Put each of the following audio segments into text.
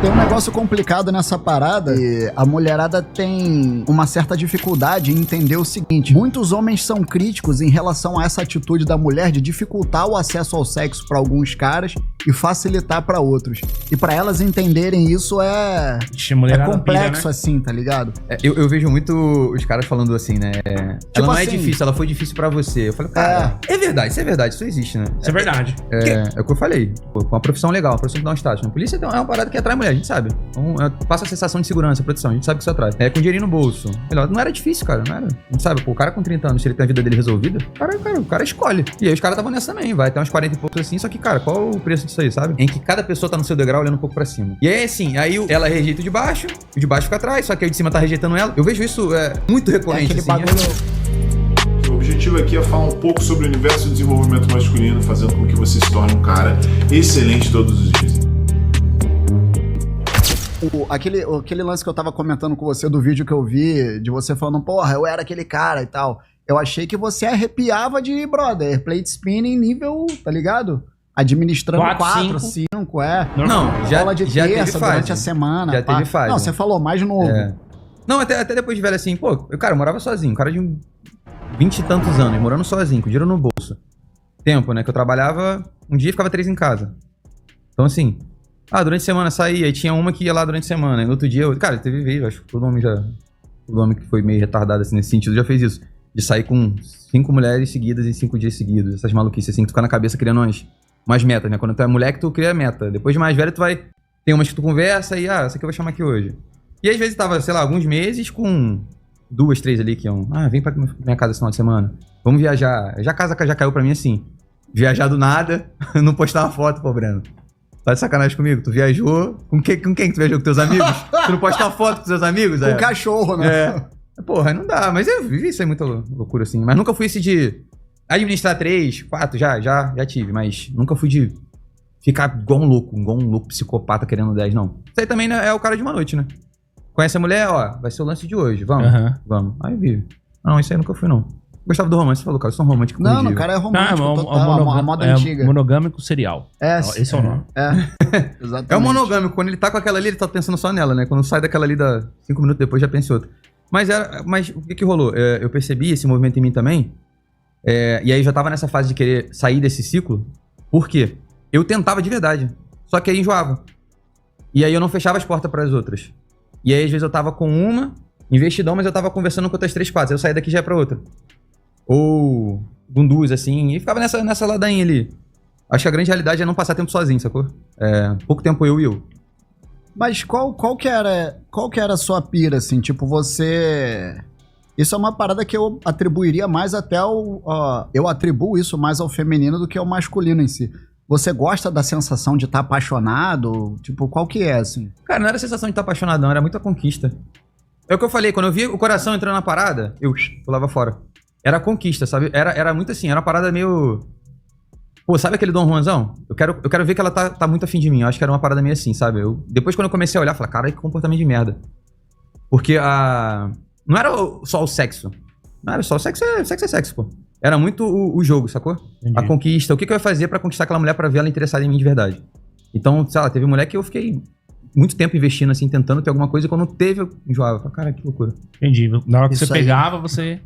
Tem um negócio complicado nessa parada e a mulherada tem uma certa dificuldade em entender o seguinte: muitos homens são críticos em relação a essa atitude da mulher de dificultar o acesso ao sexo pra alguns caras e facilitar pra outros. E pra elas entenderem isso é complexo, pira, né? Assim, tá ligado? Eu vejo muito os caras falando assim, né? Ela não é difícil, ela foi difícil pra você. Eu falei, cara, é verdade, isso existe, né? Isso é verdade. É o que eu falei. Pô, uma profissão legal, uma profissão que dá um status. A polícia é uma parada que atrai mulher, a gente sabe. Então, passa a sensação de segurança, proteção, a gente sabe que isso atrai. Com dinheirinho no bolso. Não era difícil, cara, não era. A gente sabe, pô, o cara com 30 anos, se ele tem a vida dele resolvida, o cara escolhe. E aí os caras estavam nessa também, vai até uns 40 e poucos assim, só que, cara, qual o preço disso aí, sabe? Em que cada pessoa tá no seu degrau olhando um pouco pra cima. E aí, assim, ela rejeita o de baixo fica atrás, só que o de cima tá rejeitando ela. Eu vejo isso muito recorrente, assim. O objetivo aqui é falar um pouco sobre o universo do desenvolvimento masculino, fazendo com que você se torne um cara excelente todos os dias. Aquele lance que eu tava comentando com você do vídeo que eu vi, de você falando, porra, eu era aquele cara e tal. Eu achei que você arrepiava de, brother, plate spinning nível, tá ligado? Administrando 4, 5, Não, já de terça teve fase. Durante a semana. Já teve fase. Não, você falou mais novo. Não, até depois de velho assim, pô, eu morava sozinho, cara de 20 e tantos anos, morando sozinho, com dinheiro no bolso. Tempo, né, que eu trabalhava, um dia ficava 3 em casa. Então assim, durante a semana saía, aí tinha uma que ia lá durante a semana, e no outro dia, cara, teve vez, acho que todo homem que foi meio retardado assim nesse sentido já fez isso. De sair com 5 mulheres seguidas em 5 dias seguidos, essas maluquices assim, que tu fica na cabeça criando umas metas, né? Quando tu é moleque, tu cria meta. Depois de mais velho, tu vai... Tem umas que tu conversa e, essa aqui eu vou chamar aqui hoje. E às vezes tava, sei lá, alguns meses com 2, 3 ali que iam... vem pra minha casa esse final de semana. Vamos viajar. Já a casa já caiu pra mim assim. Viajar do nada, não postar uma foto, pô, Breno. Tá de sacanagem comigo? Tu viajou... Com quem tu viajou? Com teus amigos? Tu não posta uma foto com teus amigos? Com o cachorro, né? Porra, não dá. Mas eu vivi isso aí, muita loucura assim. Mas nunca fui esse de... Administrar 3, 4, já tive, mas nunca fui de ficar igual um louco psicopata querendo 10, não. Isso aí também é o cara de uma noite, né? Conhece a mulher, vai ser o lance de hoje, vamos. Aí vive. Não, isso aí nunca fui, não. Gostava do romance, você falou, cara, eu sou um romântico. Não, o cara é romântico, a moda antiga. Monogâmico serial. Esse é o nome. Exatamente. É o monogâmico, quando ele tá com aquela ali, ele tá pensando só nela, né? Quando sai daquela ali, 5 minutos depois, já pensa em outra. Mas o que rolou? Eu percebi esse movimento em mim também. E aí eu já tava nessa fase de querer sair desse ciclo. Por quê? Eu tentava de verdade. Só que aí enjoava. E aí eu não fechava as portas pras outras. E aí às vezes eu tava com uma, investidão, mas eu tava conversando com outras 3, 4. Aí eu saía daqui já ia pra outra. Ou com 2, assim. E ficava nessa ladainha ali. Acho que a grande realidade é não passar tempo sozinho, sacou? Pouco tempo eu. Mas qual que era a sua pira, assim? Tipo, você... Isso é uma parada que eu atribuiria mais até eu atribuo isso mais ao feminino do que ao masculino em si. Você gosta da sensação de estar apaixonado? Tipo, qual que é, assim? Cara, não era a sensação de estar apaixonado, não. Era muita conquista. É o que eu falei. Quando eu vi o coração entrando na parada, eu pulava fora. Era conquista, sabe? Era muito assim. Era uma parada meio... Pô, sabe aquele Dom Juanzão? Eu quero ver que ela tá muito afim de mim. Eu acho que era uma parada meio assim, sabe? Depois, quando eu comecei a olhar, eu falei, cara, que comportamento de merda. Porque não era só o sexo. Não era só o sexo, sexo é sexo, pô. Era muito o jogo, sacou? Entendi. A conquista. O que eu ia fazer pra conquistar aquela mulher pra ver ela interessada em mim de verdade? Então, sei lá, teve mulher que eu fiquei muito tempo investindo, assim, tentando ter alguma coisa e quando teve, eu enjoava. Falei, cara, que loucura. Entendi. Na hora que você pegava, você...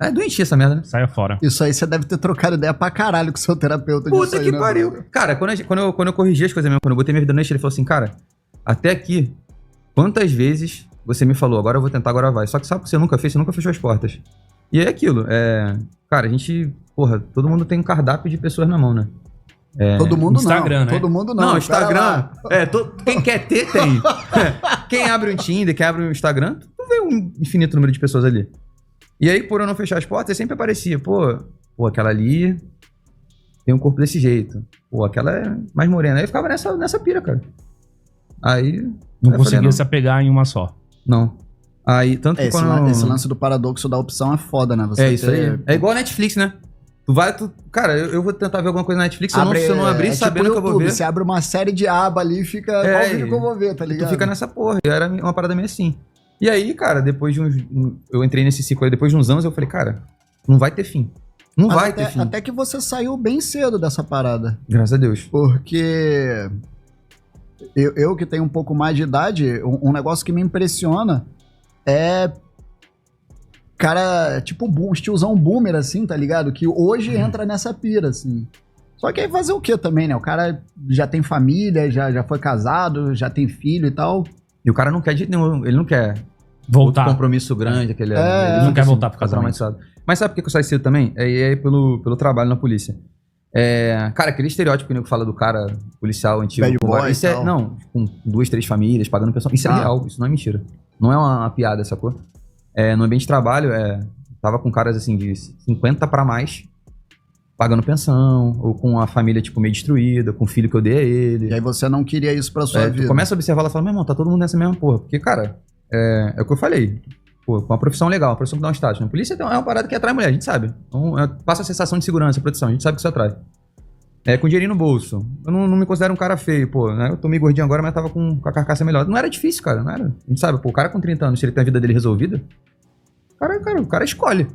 É doentia essa merda, né? Saia fora. Isso aí você deve ter trocado ideia pra caralho com o seu terapeuta. Puta que pariu. Né? Cara, quando eu corrigi as coisas mesmo, quando eu botei minha vida no eixo, ele falou assim, cara, até aqui, quantas vezes você me falou, agora eu vou tentar, agora vai. Só que sabe o que você nunca fez? Você nunca fechou as portas. E é aquilo, cara, a gente, todo mundo tem um cardápio de pessoas na mão, né? Todo mundo Instagram, não. Né? Todo mundo não. Não, Instagram, quem quer ter, tem. Quem abre um Tinder, quem abre um Instagram, tu vê um infinito número de pessoas ali. E aí, por eu não fechar as portas, sempre aparecia, pô, aquela ali tem um corpo desse jeito. Pô, aquela é mais morena. Aí eu ficava nessa pira, cara. Aí... Não conseguia se apegar em uma só. Não. Aí, tanto que esse lance do paradoxo da opção é foda, né? Isso aí. É igual a Netflix, né? Cara, eu vou tentar ver alguma coisa na Netflix, se eu não abrir sabendo que eu vou ver. Você abre uma série de aba ali e fica igual o vídeo que eu vou ver, tá ligado? Tu fica nessa porra. E era uma parada meio assim. E aí, cara, depois de eu entrei nesse ciclo aí, depois de uns anos, eu falei, cara, não vai ter fim. Não vai ter fim. Até que você saiu bem cedo dessa parada. Graças a Deus. Porque eu que tenho um pouco mais de idade, um negócio que me impressiona é... Cara, tipo, uns tiozão boomer, assim, tá ligado? Que hoje entra nessa pira, assim. Só que aí fazer o quê também, né? O cara já tem família, já foi casado, já tem filho e tal. E o cara não quer de nenhum, ele não quer voltar. Outro compromisso grande, aquele... Ele não quer voltar pro casamento. Mas sabe por que eu saí cedo também? É pelo trabalho na polícia. Cara, aquele estereótipo que o nego fala do cara policial antigo. Bad boy isso é, não, com 2, 3 famílias, pagando pensão. Isso é real, isso não é mentira. Não é uma piada, sacou? No ambiente de trabalho, tava com caras assim de 50 pra mais, pagando pensão, ou com a família tipo meio destruída, com o filho que eu dei a ele. E aí você não queria isso pra sua vida. Tu começa a observar lá e fala, meu irmão, tá todo mundo nessa mesma porra. Porque, cara, é o que eu falei. Pô, com uma profissão legal, uma profissão que dá um status. A polícia é uma parada que atrai mulher, a gente sabe. Então, passa a sensação de segurança, proteção, a gente sabe que isso atrai. Com dinheirinho no bolso. Eu não me considero um cara feio, pô, né? Eu tô meio gordinho agora, mas tava com a carcaça melhor. Não era difícil, cara, não era. A gente sabe, pô, o cara com 30 anos, se ele tem a vida dele resolvida, o cara escolhe.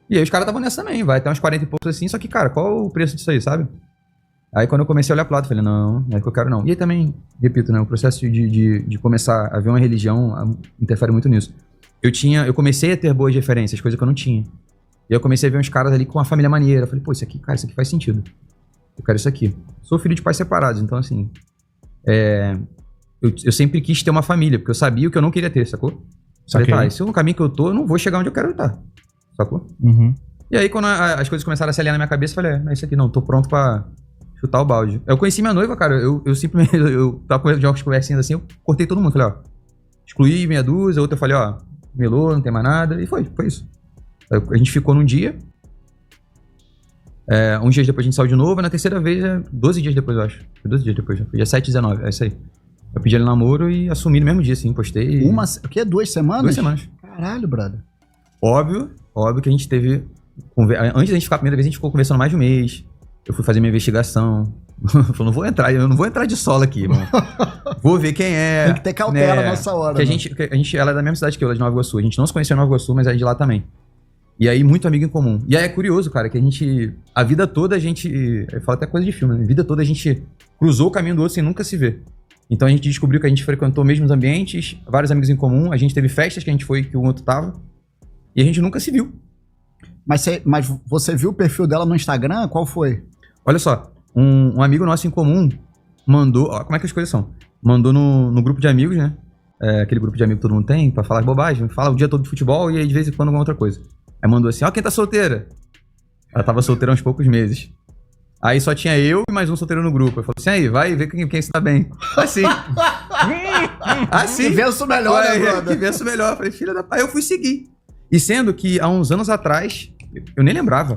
E aí os caras estavam nessa também, vai até uns 40 e poucos assim, só que, cara, qual o preço disso aí, sabe? Aí quando eu comecei a olhar pro lado, eu falei, não é que eu quero não. E aí também, repito, né, o processo de começar a ver uma religião interfere muito nisso. Eu comecei a ter boas referências, coisa que eu não tinha. E eu comecei a ver uns caras ali com uma família maneira. Eu falei, pô, isso aqui faz sentido. Eu quero isso aqui. Sou filho de pais separados, então assim... Eu sempre quis ter uma família, porque eu sabia o que eu não queria ter, sacou? Falei, tá, esse é o caminho que eu tô, eu não vou chegar onde eu quero estar. Sacou? Uhum. E aí, quando as coisas começaram a se alinhar na minha cabeça, eu falei, é isso aqui não, tô pronto pra chutar o balde. Eu conheci minha noiva, cara, eu simplesmente, eu tava com jogos conversinhas assim, eu cortei todo mundo, falei, ó, excluí meia dúzia, outra eu falei, ó, melou, não tem mais nada, e foi isso. A gente ficou num dia, uns dias depois a gente saiu de novo, e na terceira vez, 12 dias depois, eu acho. Foi 12 dias depois, foi dia 7/19, é isso aí. Eu pedi ele namoro e assumi no mesmo dia, assim, postei. O quê? 2 semanas? 2 semanas. Caralho, brother. Óbvio que a gente teve... Antes da gente ficar a primeira vez, a gente ficou conversando mais de um mês. Eu fui fazer minha investigação. Eu falei, eu não vou entrar de solo aqui, mano. Vou ver quem é. Tem que ter cautela nessa hora. Que a gente, ela é da mesma cidade que eu, ela é de Nova Iguaçu. A gente não se conheceu em Nova Iguaçu, mas é de lá também. E aí, muito amigo em comum. E aí é curioso, cara, que a vida toda a gente... Eu falo até coisa de filme, né? A vida toda a gente cruzou o caminho do outro sem nunca se ver. Então a gente descobriu que a gente frequentou mesmos ambientes, vários amigos em comum, a gente teve festas que a gente foi, que o outro tava, e a gente nunca se viu. Mas você viu o perfil dela no Instagram? Qual foi? Olha só, um amigo nosso em comum mandou, ó, como é que as coisas são? Mandou no grupo de amigos, né? Aquele grupo de amigos que todo mundo tem, pra falar bobagem, fala o dia todo de futebol e aí de vez em quando alguma outra coisa. Aí mandou assim, ó, quem tá solteira? Ela tava solteira há uns poucos meses. Aí só tinha eu e mais um solteiro no grupo. Eu falei assim, aí, vai ver quem está bem. Assim. Assim. Que venço melhor, né, brother? Que venço melhor. Eu falei, filha da... Aí eu fui seguir. E sendo que há uns anos atrás, eu nem lembrava.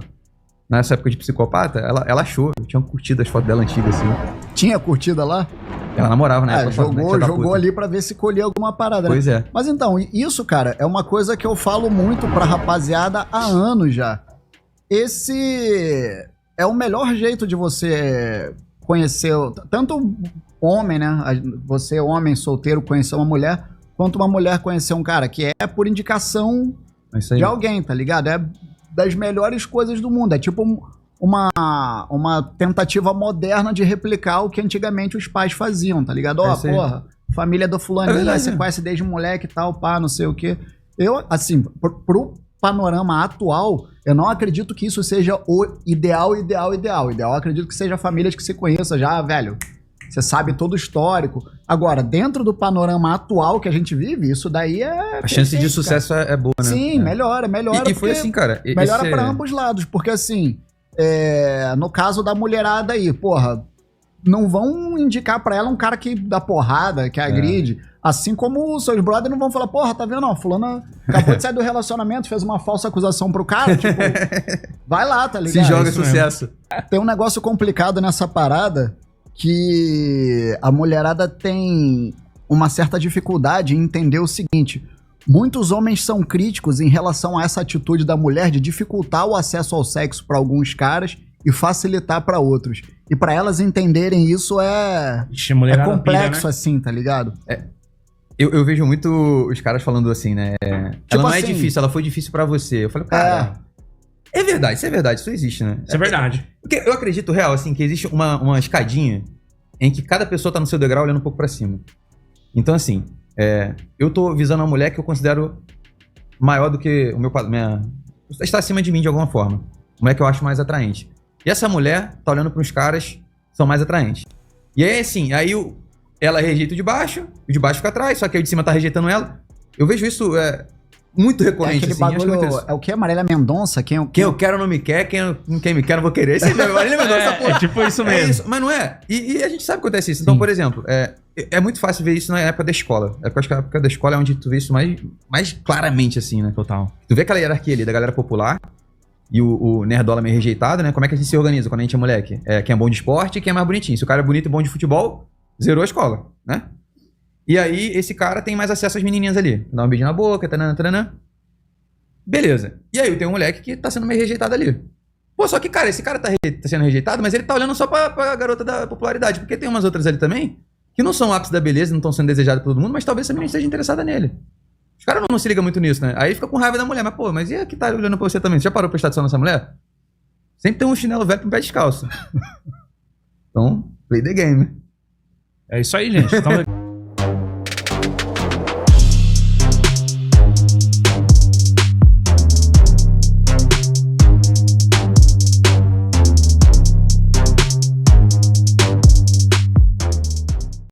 Nessa época de psicopata, ela achou. Eu tinha curtido as fotos dela antigas, assim. Tinha curtida lá? Ela namorava, né? Jogou ali pra ver se colhia alguma parada, né? Pois é. Mas então, isso, cara, é uma coisa que eu falo muito pra rapaziada há anos já. Esse... é o melhor jeito de você conhecer, tanto homem, né? Você, homem solteiro, conhecer uma mulher, quanto uma mulher conhecer um cara, que é por indicação de alguém, tá ligado? É das melhores coisas do mundo. É tipo uma tentativa moderna de replicar o que antigamente os pais faziam, tá ligado? Ó, porra, família do fulaninho, você conhece desde moleque e tal, pá, não sei o quê. Eu, assim, pro panorama atual, eu não acredito que isso seja o ideal. Eu acredito que seja famílias que se conheça já, velho. Você sabe todo o histórico. Agora, dentro do panorama atual que a gente vive, isso daí é... A chance de sucesso é boa, né? Sim, melhora. E foi assim, cara. Melhora pra ambos lados, porque assim, no caso da mulherada aí, porra, não vão indicar pra ela um cara que dá porrada, que agride. Assim como os seus brothers não vão falar, porra, tá vendo? Não, fulana acabou de sair do relacionamento, fez uma falsa acusação pro cara, tipo, vai lá, tá ligado? Se joga sucesso. Tem um negócio complicado nessa parada que a mulherada tem uma certa dificuldade em entender o seguinte: muitos homens são críticos em relação a essa atitude da mulher de dificultar o acesso ao sexo pra alguns caras e facilitar pra outros. E pra elas entenderem isso é complexo, pira, né? Assim, tá ligado? Eu vejo muito os caras falando assim, né? Ela não é difícil, ela foi difícil pra você. Eu falei, cara, é verdade, isso existe, né? Isso é verdade. Porque eu acredito, real, assim, que existe uma escadinha em que cada pessoa tá no seu degrau olhando um pouco pra cima. Então, assim, eu tô visando uma mulher que eu considero maior do que o meu padrão. Está acima de mim de alguma forma. Uma mulher que eu acho mais atraente. E essa mulher tá olhando para uns caras que são mais atraentes. E aí, assim, ela rejeita o de baixo fica atrás, só que aí o de cima tá rejeitando ela. Eu vejo isso muito recorrente, aquele assim. Acho bagulho, muito isso. é o que? Marília Mendonça? Quem eu quero não me quer, quem me quer não vou querer. Esse Marília Mendonça, porra. É tipo isso mesmo. É isso, mas não é. E a gente sabe que acontece isso. Então, por exemplo, é muito fácil ver isso na época da escola. Acho que a época da escola é onde tu vê isso mais claramente, assim, né? Total. Tu vê aquela hierarquia ali da galera popular e o nerdola meio rejeitado, né? Como é que a gente se organiza quando a gente é moleque? Quem é bom de esporte e quem é mais bonitinho. Se o cara é bonito e bom de futebol, zerou a escola, né? E aí, esse cara tem mais acesso às menininhas ali. Dá um beijinho na boca, taranã. Beleza. E aí, tem um moleque que tá sendo meio rejeitado ali. Pô, só que, cara, esse cara tá sendo rejeitado, mas ele tá olhando só pra garota da popularidade. Porque tem umas outras ali também que não são o ápice da beleza, não estão sendo desejadas por todo mundo, mas talvez essa menina esteja interessada nele. Os caras não se ligam muito nisso, né? Aí fica com raiva da mulher. Mas, pô, mas e a que tá olhando pra você também? Você já parou pra prestar atenção nessa mulher? Sempre tem um chinelo velho com um pé descalço. Então, play the game. É isso aí, gente. Então,